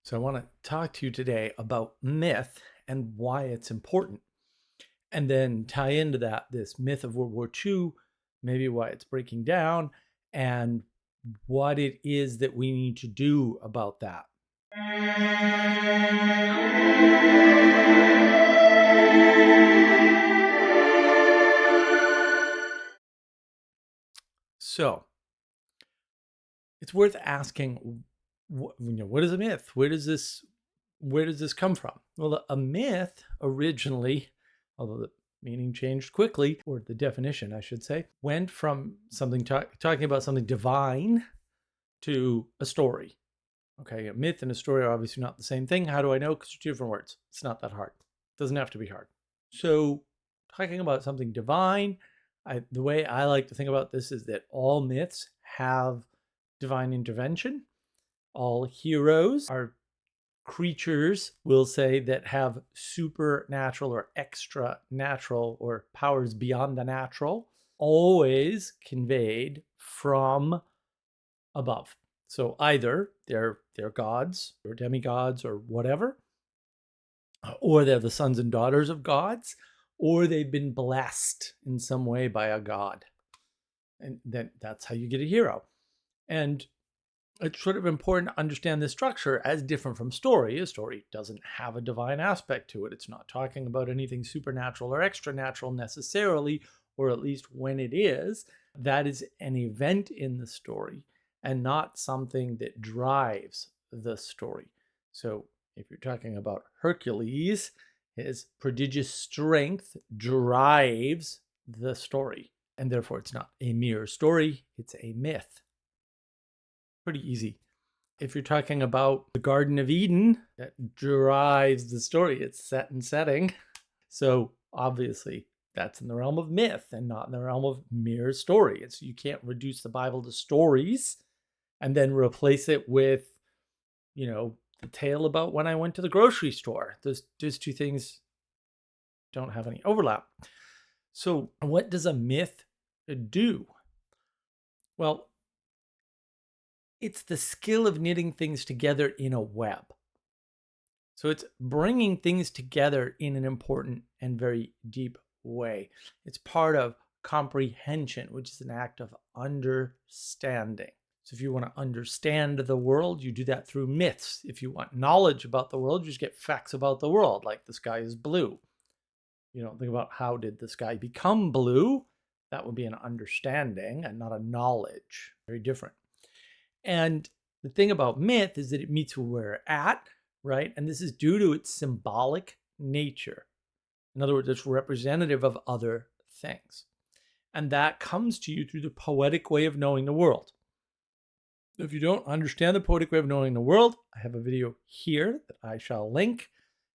So I want to talk to you today about myth and why it's important. And then tie into that this myth of World War II, maybe why it's breaking down, and what it is that we need to do about that. So it's worth asking, what is a myth? Where does this come from? Well, a myth originally, although the meaning changed quickly, or the definition, I should say, went from something talking about something divine to a story. Okay, a myth and a story are obviously not the same thing. How do I know? Because they're two different words. It's not that hard. It doesn't have to be hard. So, talking about something divine, the way I like to think about this is that all myths have divine intervention. All heroes are creatures, we'll say, that have supernatural or extra natural or powers beyond the natural, always conveyed from above. So either they're gods or demigods or whatever, or they're the sons and daughters of gods, or they've been blessed in some way by a god. And then that's how you get a hero. And it's sort of important to understand this structure as different from story. A story doesn't have a divine aspect to it. It's not talking about anything supernatural or extra natural necessarily, or at least when it is, that is an event in the story and not something that drives the story. So if you're talking about Hercules, his prodigious strength drives the story. And therefore, it's not a mere story, it's a myth. Pretty easy. If you're talking about the Garden of Eden, that drives the story. It's set and setting. So obviously, that's in the realm of myth and not in the realm of mere story. You can't reduce the Bible to stories and then replace it with, the tale about when I went to the grocery store. Those two things don't have any overlap. So what does a myth do? Well, it's the skill of knitting things together in a web. So it's bringing things together in an important and very deep way. It's part of comprehension, which is an act of understanding. So if you want to understand the world, you do that through myths. If you want knowledge about the world, you just get facts about the world, like the sky is blue. You don't think about how did the sky become blue. That would be an understanding and not a knowledge. Very different. And the thing about myth is that it meets where we're at, right? And this is due to its symbolic nature. In other words, it's representative of other things. And that comes to you through the poetic way of knowing the world. If you don't understand the poetic way of knowing the world, I have a video here that I shall link.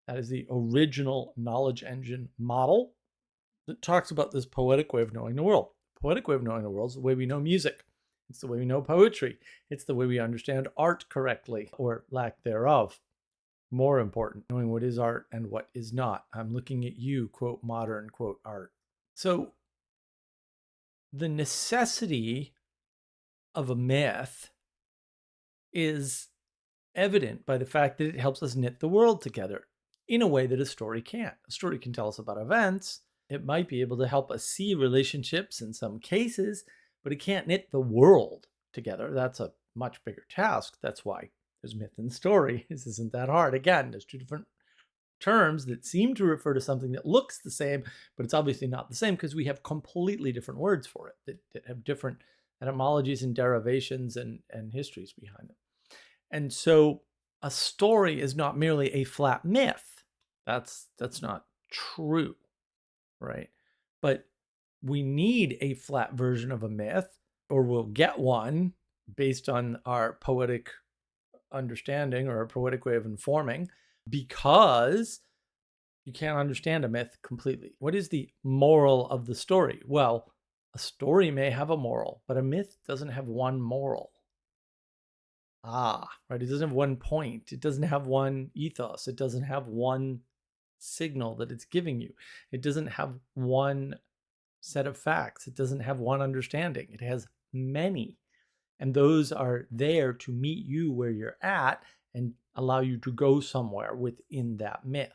That is the original knowledge engine model that talks about this poetic way of knowing the world. Poetic way of knowing the world is the way we know music. It's the way we know poetry. It's the way we understand art correctly, or lack thereof. More important, knowing what is art and what is not. I'm looking at you, quote, modern, quote, art. So the necessity of a myth is evident by the fact that it helps us knit the world together in a way that a story can't. A story can tell us about events. It might be able to help us see relationships in some cases, but it can't knit the world together. That's a much bigger task. That's why there's myth and story. This isn't that hard. Again, there's two different terms that seem to refer to something that looks the same, but it's obviously not the same because we have completely different words for it that have different etymologies and derivations and histories behind them. And so a story is not merely a flat myth. That's not true, right? But we need a flat version of a myth, or we'll get one based on our poetic understanding or a poetic way of informing, because you can't understand a myth completely. What is the moral of the story? Well, a story may have a moral, but a myth doesn't have one moral. Right? It doesn't have one point. It doesn't have one ethos. It doesn't have one signal that it's giving you. It doesn't have one set of facts. It doesn't have one understanding. It has many. And those are there to meet you where you're at and allow you to go somewhere within that myth.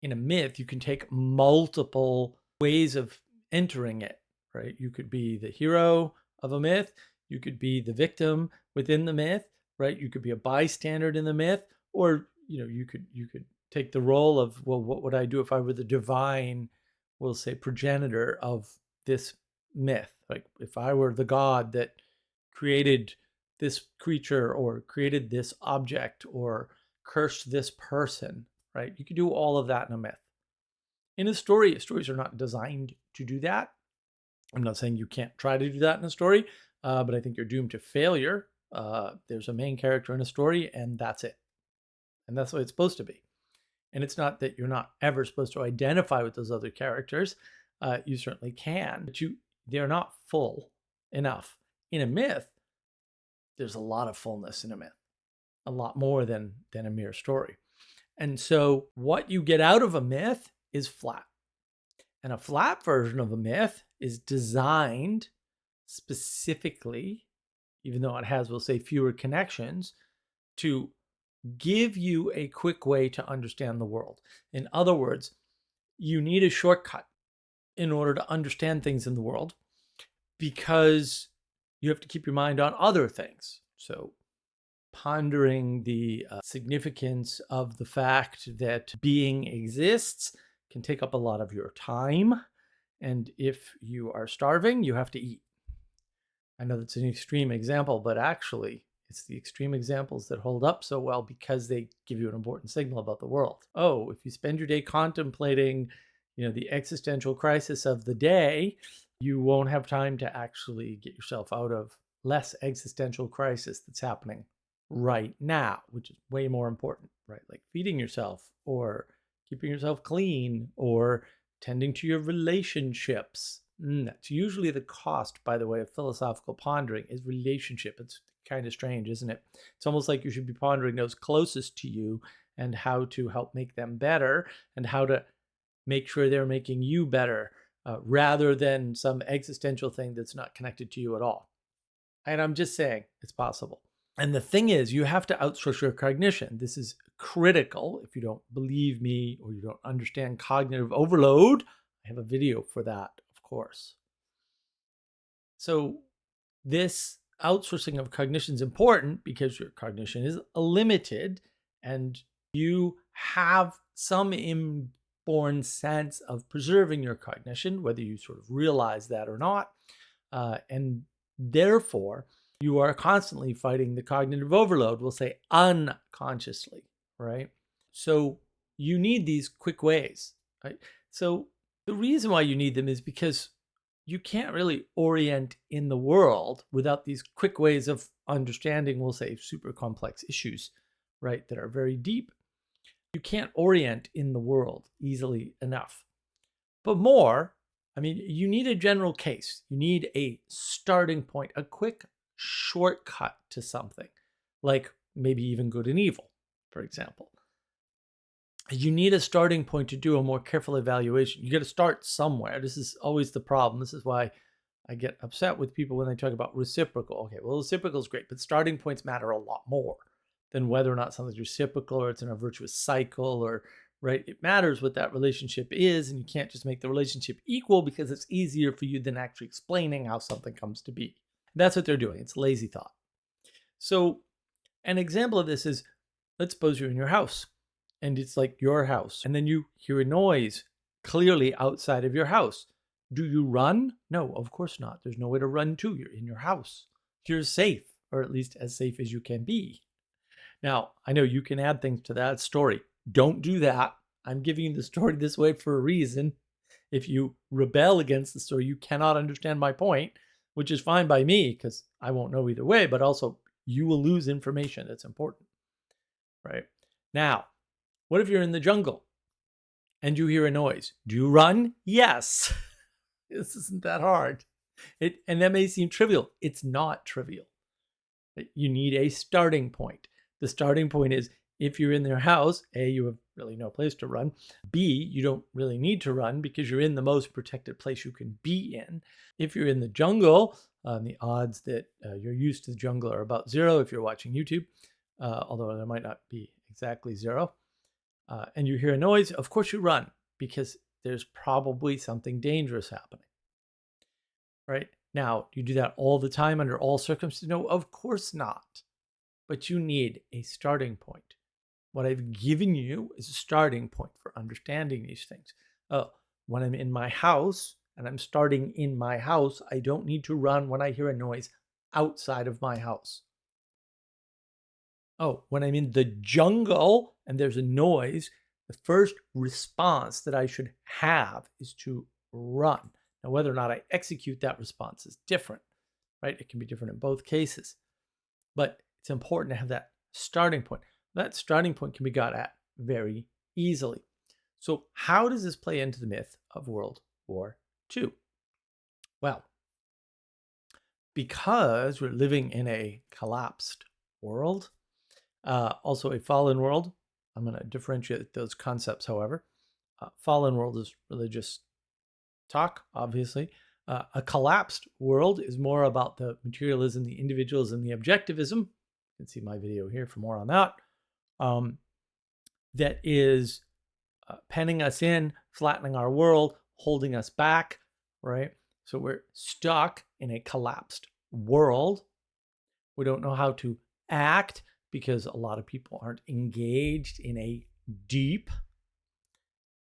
In a myth, you can take multiple ways of entering it, right? You could be the hero of a myth. You could be the victim within the myth, right? You could be a bystander in the myth, or you could take the role of, well, what would I do if I were the divine, we'll say, progenitor of this myth? Like if I were the god that created this creature or created this object or cursed this person, right? You could do all of that in a myth. In a story, stories are not designed to do that. I'm not saying you can't try to do that in a story, but I think you're doomed to failure. There's a main character in a story, and that's it. And that's what it's supposed to be. And it's not that you're not ever supposed to identify with those other characters. You certainly can, but they're not full enough. In a myth, there's a lot of fullness in a myth, a lot more than a mere story. And so what you get out of a myth is flat. And a flat version of a myth is designed specifically, even though it has, we'll say, fewer connections, to give you a quick way to understand the world. In other words, you need a shortcut in order to understand things in the world because you have to keep your mind on other things. So pondering the significance of the fact that being exists can take up a lot of your time. And if you are starving, you have to eat. I know that's an extreme example, but actually it's the extreme examples that hold up so well because they give you an important signal about the world. Oh, if you spend your day contemplating, the existential crisis of the day, you won't have time to actually get yourself out of less existential crisis that's happening right now, which is way more important, right? Like feeding yourself or keeping yourself clean or tending to your relationships. That's usually the cost, by the way, of philosophical pondering is relationship. It's kind of strange, isn't it? It's almost like you should be pondering those closest to you and how to help make them better and how to make sure they're making you better rather than some existential thing that's not connected to you at all. And I'm just saying it's possible. And the thing is, you have to outsource your cognition. This is critical. If you don't believe me or you don't understand cognitive overload, I have a video for that, of course. So this outsourcing of cognition is important because your cognition is limited and you have some inborn sense of preserving your cognition, whether you sort of realize that or not. And therefore, you are constantly fighting the cognitive overload, we'll say unconsciously, right? So you need these quick ways, right? So the reason why you need them is because you can't really orient in the world without these quick ways of understanding, we'll say, super complex issues, right, that are very deep. You can't orient in the world easily enough. But more, you need a general case. You need a starting point, a quick shortcut to something, like maybe even good and evil, for example. You need a starting point to do a more careful evaluation. You got to start somewhere. This is always the problem. This is why I get upset with people when they talk about reciprocal. Okay, well, reciprocal is great, but starting points matter a lot more than whether or not something's reciprocal or it's in a virtuous cycle or, right? It matters what that relationship is, and you can't just make the relationship equal because it's easier for you than actually explaining how something comes to be. That's what they're doing. It's lazy thought. So an example of this is, let's suppose you're in your house and it's like your house, and then you hear a noise clearly outside of your house. Do you run? No, of course not. There's nowhere to run to. You're in your house. You're safe, or at least as safe as you can be. Now, I know you can add things to that story. Don't do that. I'm giving you the story this way for a reason. If you rebel against the story, you cannot understand my point, which is fine by me because I won't know either way, but also you will lose information that's important, right? Now, what if you're in the jungle and you hear a noise? Do you run? Yes. This isn't that hard. And that may seem trivial. It's not trivial. You need a starting point. The starting point is if you're in their house, A, you have really no place to run. B, you don't really need to run because you're in the most protected place you can be in. If you're in the jungle, the odds that you're used to the jungle are about 0 if you're watching YouTube, although there might not be exactly 0. And you hear a noise, of course you run because there's probably something dangerous happening. Right? Now, do you do that all the time under all circumstances? No, of course not. But you need a starting point. What I've given you is a starting point for understanding these things. When I'm in my house and I'm starting in my house, I don't need to run when I hear a noise outside of my house. When I'm in the jungle and there's a noise, the first response that I should have is to run. Now, whether or not I execute that response is different, right? It can be different in both cases. But it's important to have that starting point. That starting point can be got at very easily. So how does this play into the myth of World War II? Well, because we're living in a collapsed world, also a fallen world. I'm going to differentiate those concepts, however. Fallen world is religious talk, obviously. A collapsed world is more about the materialism, the individualism, the objectivism. You can see my video here for more on that. That is penning us in, flattening our world, holding us back, right? So we're stuck in a collapsed world. We don't know how to act because a lot of people aren't engaged in a deep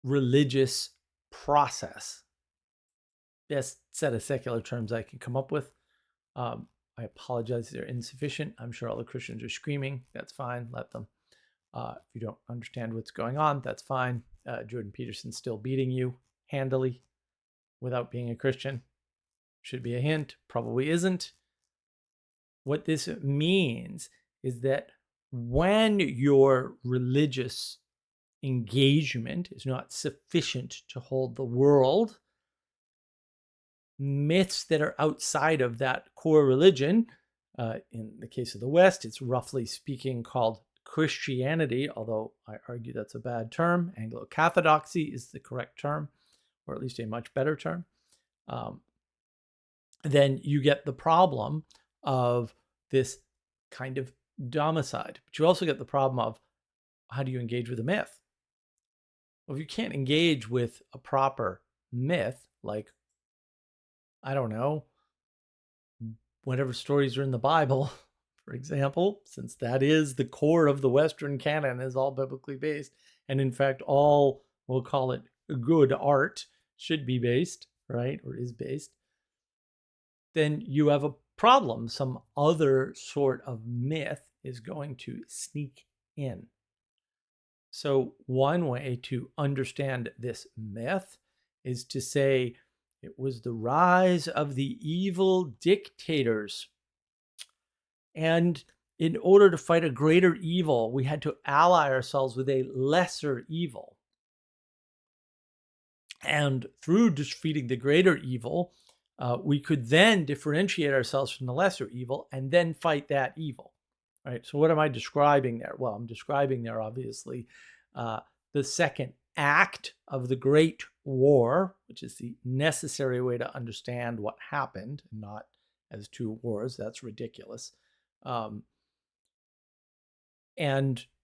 religious process. Best set of secular terms I can come up with. I apologize, they're insufficient. I'm sure all the Christians are screaming. That's fine, let them. If you don't understand what's going on, that's fine. Jordan Peterson's still beating you handily without being a Christian. Should be a hint, probably isn't. What this means is that when your religious engagement is not sufficient to hold the world, myths that are outside of that core religion, in the case of the West, it's roughly speaking called Christianity, although I argue that's a bad term. Anglo-Cathodoxy is the correct term, or at least a much better term. Then you get the problem of this kind of domicide. But you also get the problem of how do you engage with a myth? Well, if you can't engage with a proper myth, like, I don't know, whatever stories are in the Bible, for example, since that is the core of the Western canon, is all biblically based. And in fact, all, we'll call it good art, should be based, right? Or is based. Then you have a problem. Some other sort of myth is going to sneak in. So one way to understand this myth is to say it was the rise of the evil dictators. And in order to fight a greater evil, we had to ally ourselves with a lesser evil. And through defeating the greater evil, we could then differentiate ourselves from the lesser evil and then fight that evil. Right? So what am I describing there? Well, I'm describing there, obviously, the second act of the Great War, which is the necessary way to understand what happened, not as two wars. That's ridiculous. And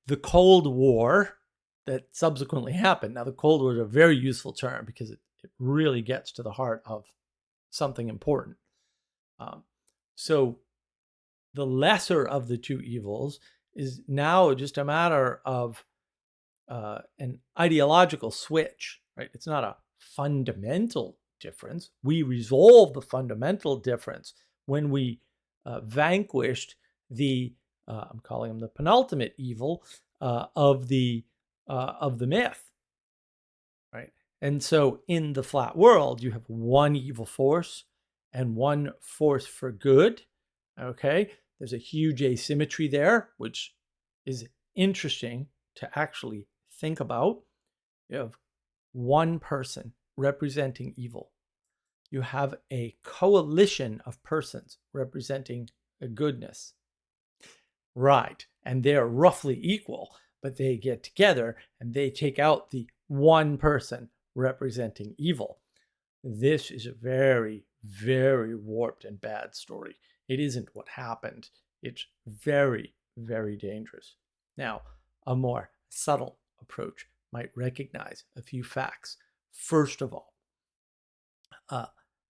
the Cold War that subsequently happened. Now, the Cold War is a very useful term because it really gets to the heart of something important. So the lesser of the two evils is now just a matter of an ideological switch, right? It's not a fundamental difference. We resolved the fundamental difference when we vanquished the, I'm calling them the penultimate evil of the myth, right? And so in the flat world, you have one evil force and one force for good, okay? There's a huge asymmetry there, which is interesting to actually think about. You have one person representing evil. You have a coalition of persons representing a goodness. Right, and they're roughly equal, but they get together and they take out the one person representing evil. This is a very, very warped and bad story. It isn't what happened. It's very, very dangerous. Now, a more subtle approach might recognize a few facts. First of all,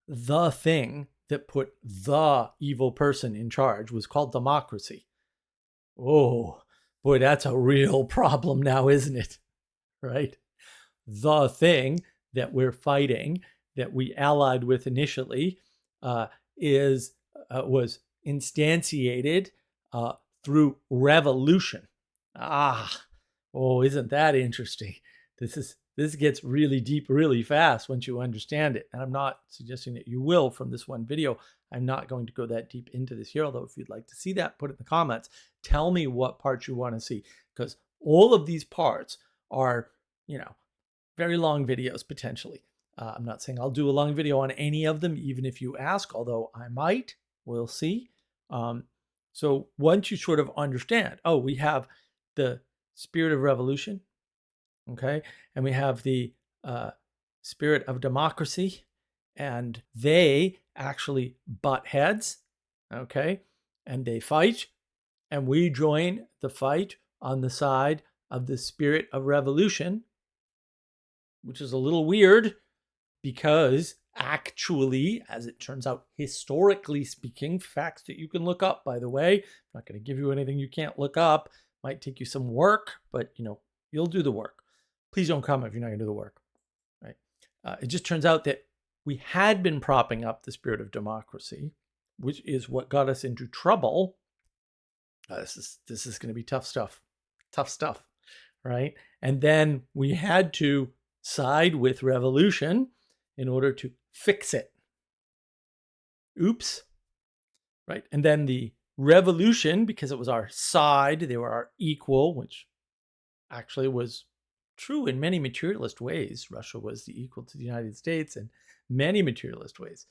the thing that put the evil person in charge was called democracy. Oh, boy, that's a real problem now, isn't it? Right? The thing that we're fighting, that we allied with initially, was instantiated through revolution. Isn't that interesting? This gets really deep really fast once you understand it. And I'm not suggesting that you will from this one video. I'm not going to go that deep into this here, although if you'd like to see that, put it in the comments. Tell me what parts you want to see, because all of these parts are, very long videos potentially. I'm not saying I'll do a long video on any of them, even if you ask, although I might. We'll see. So once you sort of understand, we have the spirit of revolution, okay, and we have the spirit of democracy, and they actually butt heads, okay, and they fight, and we join the fight on the side of the spirit of revolution, which is a little weird because actually, as it turns out, historically speaking, facts that you can look up, by the way, I'm not going to give you anything you can't look up. Might take you some work, but you'll do the work. Please don't comment if you're not going to do the work, right? It just turns out that we had been propping up the spirit of democracy, which is what got us into trouble. This is going to be tough stuff, right? And then we had to side with revolution in order to fix it. Oops. Right. And then the revolution, because it was our side, they were our equal, which actually was true in many materialist ways. Russia was the equal to the United States in many materialist ways.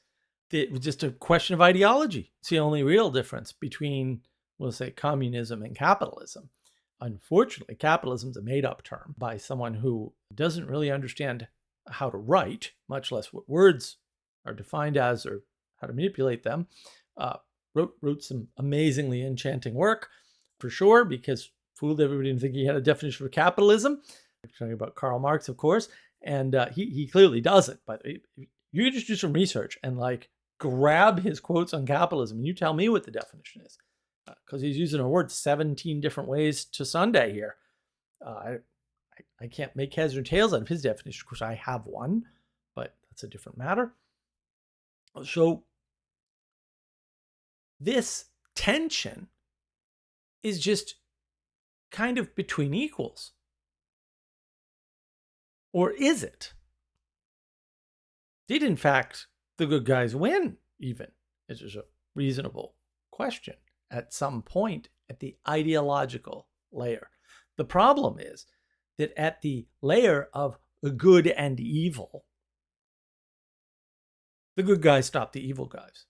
It was just a question of ideology. It's the only real difference between, we'll say, communism and capitalism. Unfortunately, capitalism is a made-up term by someone who doesn't really understand how to write, much less what words are defined as or how to manipulate them. Wrote some amazingly enchanting work, for sure, because fooled everybody into thinking he had a definition for capitalism. We're talking about Karl Marx, of course, and he clearly doesn't. But you can just do some research and grab his quotes on capitalism, and you tell me what the definition is. Because he's using a word 17 different ways to Sunday here. I can't make heads or tails out of his definition. Of course, I have one, but that's a different matter. So this tension is just kind of between equals. Or is it? Did, in fact, the good guys win, even? It's just a reasonable question at some point at the ideological layer. The problem is that at the layer of good and evil, the good guys stop the evil guys.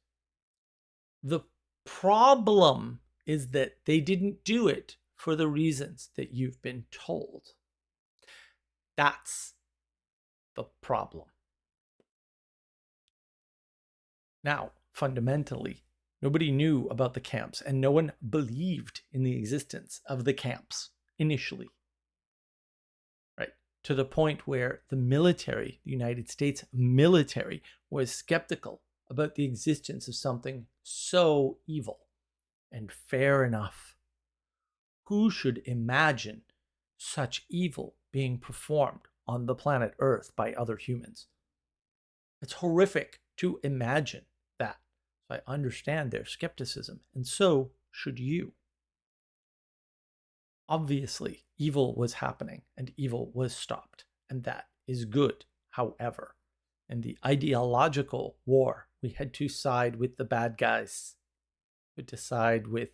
The problem is that they didn't do it for the reasons that you've been told. That's the problem. Now, fundamentally, nobody knew about the camps, and no one believed in the existence of the camps initially. Right? To the point where the military, the United States military, was skeptical about the existence of something so evil. And fair enough. Who should imagine such evil being performed on the planet Earth by other humans? It's horrific to imagine that. I understand their skepticism, and so should you. Obviously, evil was happening, and evil was stopped, and that is good. However, in the ideological war, we had to side with the bad guys. We had to side with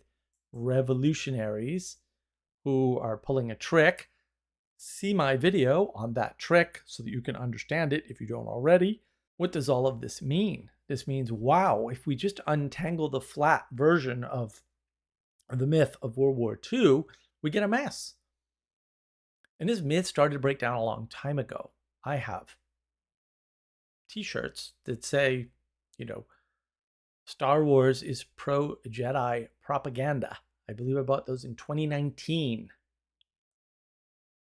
revolutionaries who are pulling a trick. See my video on that trick so that you can understand it if you don't already. What does all of this mean? This means, wow, if we just untangle the flat version of the myth of World War II, we get a mess. And this myth started to break down a long time ago. I have t-shirts that say, Star Wars is pro-Jedi propaganda. I believe I bought those in 2019.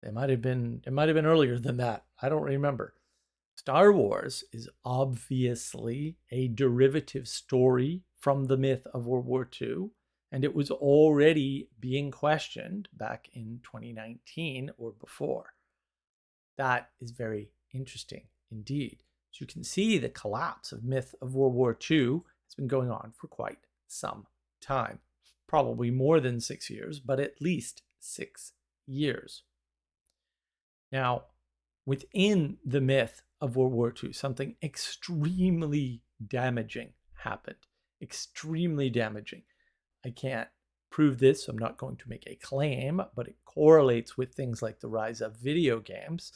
It might have been earlier than that. I don't remember. Star Wars is obviously a derivative story from the myth of World War II, and it was already being questioned back in 2019 or before. That is very interesting indeed. So you can see the collapse of myth of World War II has been going on for quite some time. Probably more than 6 years, but at least 6 years. Now, within the myth of World War II, something extremely damaging happened. Extremely damaging. I can't prove this, so I'm not going to make a claim, but it correlates with things like the rise of video games,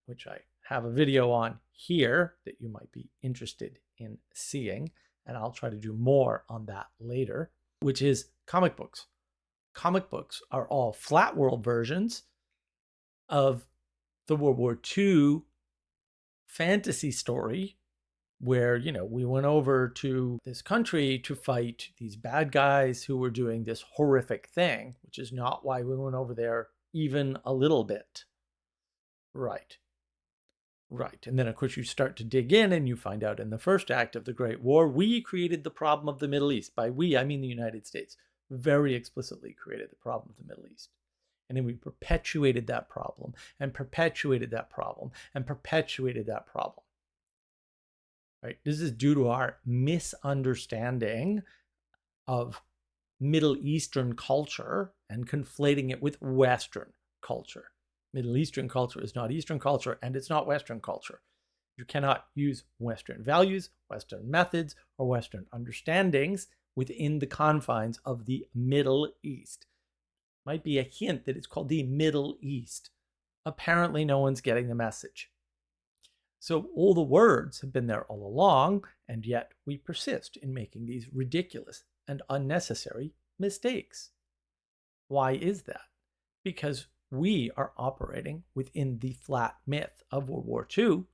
which I have a video on here that you might be interested in seeing, and I'll try to do more on that later, which is comic books. Comic books are all flat world versions of the World War II fantasy story where, we went over to this country to fight these bad guys who were doing this horrific thing, which is not why we went over there even a little bit. Right. And then, of course, you start to dig in and you find out in the first act of the Great War, we created the problem of the Middle East. By we, I mean the United States. Very explicitly created the problem of the Middle East. And then we perpetuated that problem and perpetuated that problem and perpetuated that problem. Right? This is due to our misunderstanding of Middle Eastern culture and conflating it with Western culture. Middle Eastern culture is not Eastern culture, and it's not Western culture. You cannot use Western values, Western methods, or Western understandings within the confines of the Middle East. Might be a hint that it's called the Middle East. Apparently, no one's getting the message. So all the words have been there all along, and yet we persist in making these ridiculous and unnecessary mistakes. Why is that? Because we are operating within the flat myth of World War II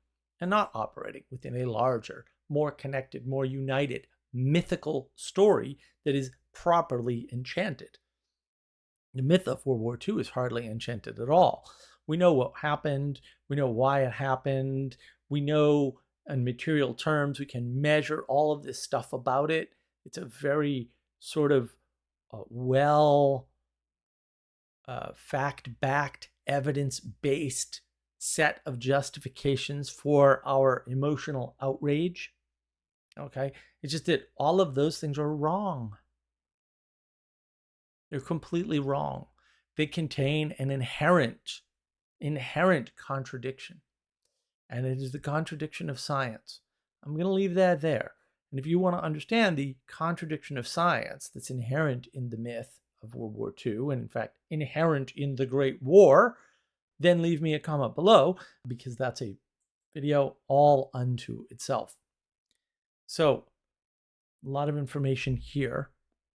and not operating within a larger, more connected, more united, mythical story that is properly enchanted. The myth of World War II is hardly enchanted at all. We know what happened. We know why it happened. We know in material terms, we can measure all of this stuff about it. It's a very sort of fact-backed, evidence-based set of justifications for our emotional outrage. Okay? It's just that all of those things are wrong. They're completely wrong. They contain an inherent contradiction. And it is the contradiction of science. I'm going to leave that there. And if you want to understand the contradiction of science that's inherent in the myth of World War II, and in fact, inherent in the Great War, then leave me a comment below, because that's a video all unto itself. So, a lot of information here.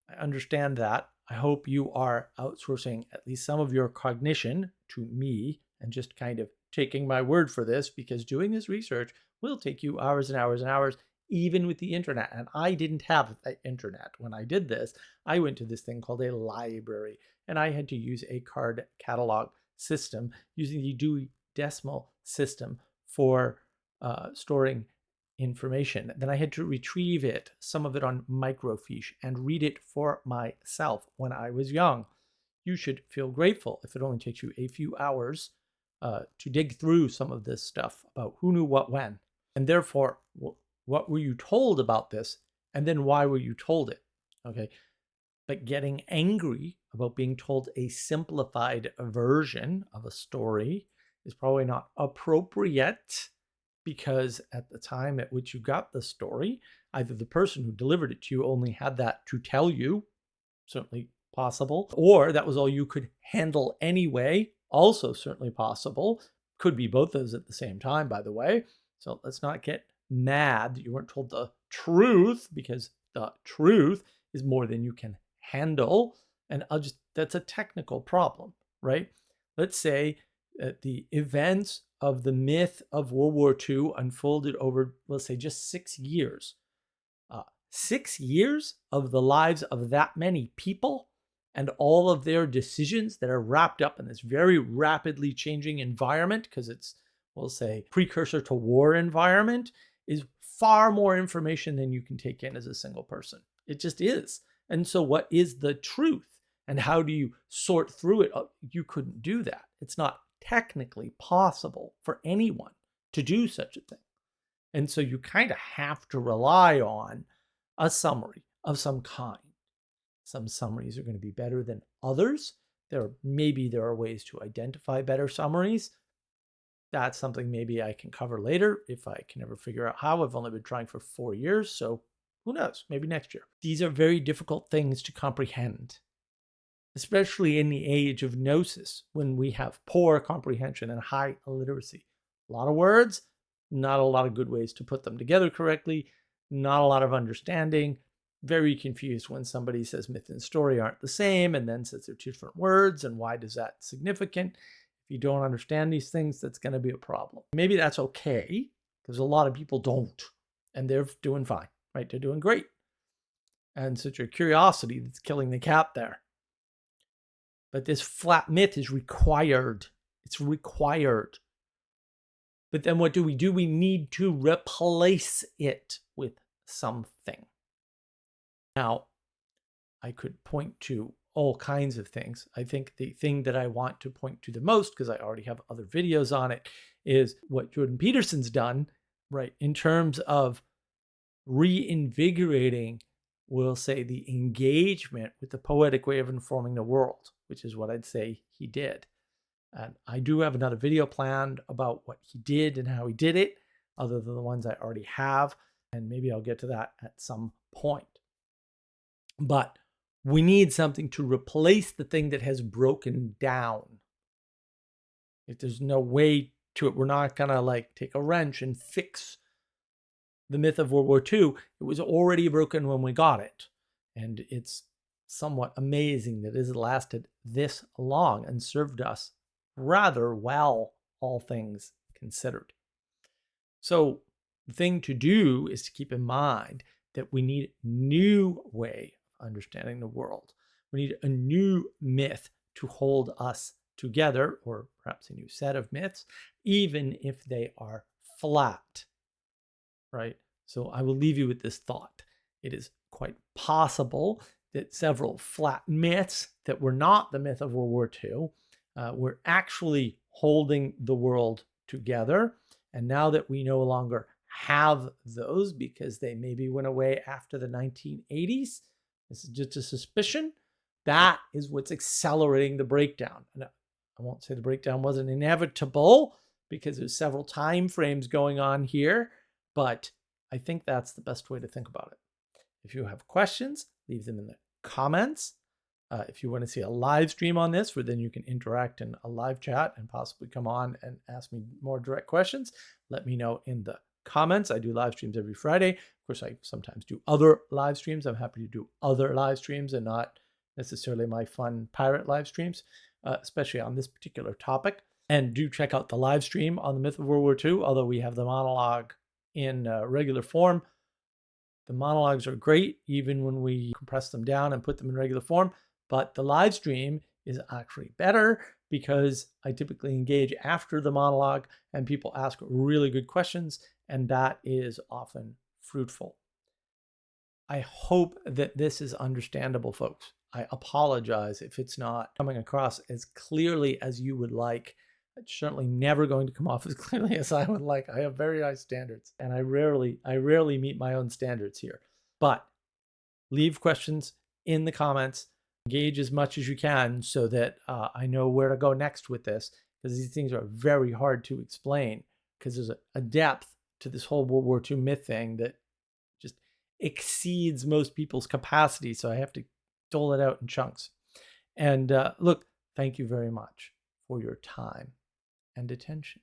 I understand that. I hope you are outsourcing at least some of your cognition to me and just kind of taking my word for this, because doing this research will take you hours and hours and hours, even with the internet. And I didn't have the internet when I did this. I went to this thing called a library, and I had to use a card catalog system using the Dewey Decimal System for storing information. Then I had to retrieve it, some of it on microfiche, and read it for myself when I was young. You should feel grateful if it only takes you a few hours to dig through some of this stuff about who knew what when. And therefore, what were you told about this? And then why were you told it? Okay. But getting angry about being told a simplified version of a story is probably not appropriate, because at the time at which you got the story, either the person who delivered it to you only had that to tell you, certainly possible, or that was all you could handle anyway, also certainly possible. Could be both those at the same time, by the way. So let's not get mad that you weren't told the truth, because the truth is more than you can handle. And that's a technical problem, right? Let's say The events of the myth of World War II unfolded over, let's say, just 6 years. 6 years of the lives of that many people and all of their decisions that are wrapped up in this very rapidly changing environment, because it's, we'll say, precursor to war environment, is far more information than you can take in as a single person. It just is. And so what is the truth? And how do you sort through it? You couldn't do that. It's not technically possible for anyone to do such a thing. And so you kind of have to rely on a summary of some kind. Some summaries are going to be better than others. Maybe there are ways to identify better summaries. That's something maybe I can cover later if I can ever figure out how. I've only been trying for 4 years, so who knows? Maybe next year. These are very difficult things to comprehend, especially in the age of gnosis, when we have poor comprehension and high illiteracy. A lot of words, not a lot of good ways to put them together correctly, not a lot of understanding, very confused when somebody says myth and story aren't the same and then says they're two different words, and why does that significant? If you don't understand these things, that's going to be a problem. Maybe that's okay, because a lot of people don't, and they're doing fine, right? They're doing great. And such a curiosity that's killing the cat there. But this flat myth is required. It's required. But then what do? We need to replace it with something. Now, I could point to all kinds of things. I think the thing that I want to point to the most, because I already have other videos on it, is what Jordan Peterson's done, right, in terms of reinvigorating, we'll say, the engagement with the poetic way of informing the world, which is what I'd say he did. And I do have another video planned about what he did and how he did it, other than the ones I already have. And maybe I'll get to that at some point. But we need something to replace the thing that has broken down. If there's no way to it, we're not going to like take a wrench and fix the myth of World War II. It was already broken when we got it. And it's somewhat amazing that it has lasted this long and served us rather well, all things considered. So the thing to do is to keep in mind that we need a new way of understanding the world. We need a new myth to hold us together, or perhaps a new set of myths, even if they are flat, right? So I will leave you with this thought. It is quite possible that several flat myths that were not the myth of World War II were actually holding the world together. And now that we no longer have those because they maybe went away after the 1980s, this is just a suspicion, that is what's accelerating the breakdown. And I won't say the breakdown wasn't inevitable, because there's several time frames going on here, but I think that's the best way to think about it. If you have questions, leave them in the comments. If you want to see a live stream on this, where then you can interact in a live chat and possibly come on and ask me more direct questions, let me know in the comments. I do live streams every Friday. Of course, I sometimes do other live streams. I'm happy to do other live streams and not necessarily my fun pirate live streams, especially on this particular topic. And do check out the live stream on the myth of World War II, although we have the monologue in regular form. The monologues are great, even when we compress them down and put them in regular form. But the live stream is actually better, because I typically engage after the monologue and people ask really good questions, and that is often fruitful. I hope that this is understandable, folks. I apologize if it's not coming across as clearly as you would like. It's certainly never going to come off as clearly as I would like. I have very high standards, and I rarely meet my own standards here. But leave questions in the comments. Engage as much as you can so that I know where to go next with this, because these things are very hard to explain, because there's a depth to this whole World War II myth thing that just exceeds most people's capacity. So I have to dole it out in chunks. And look, thank you very much for your time and attention.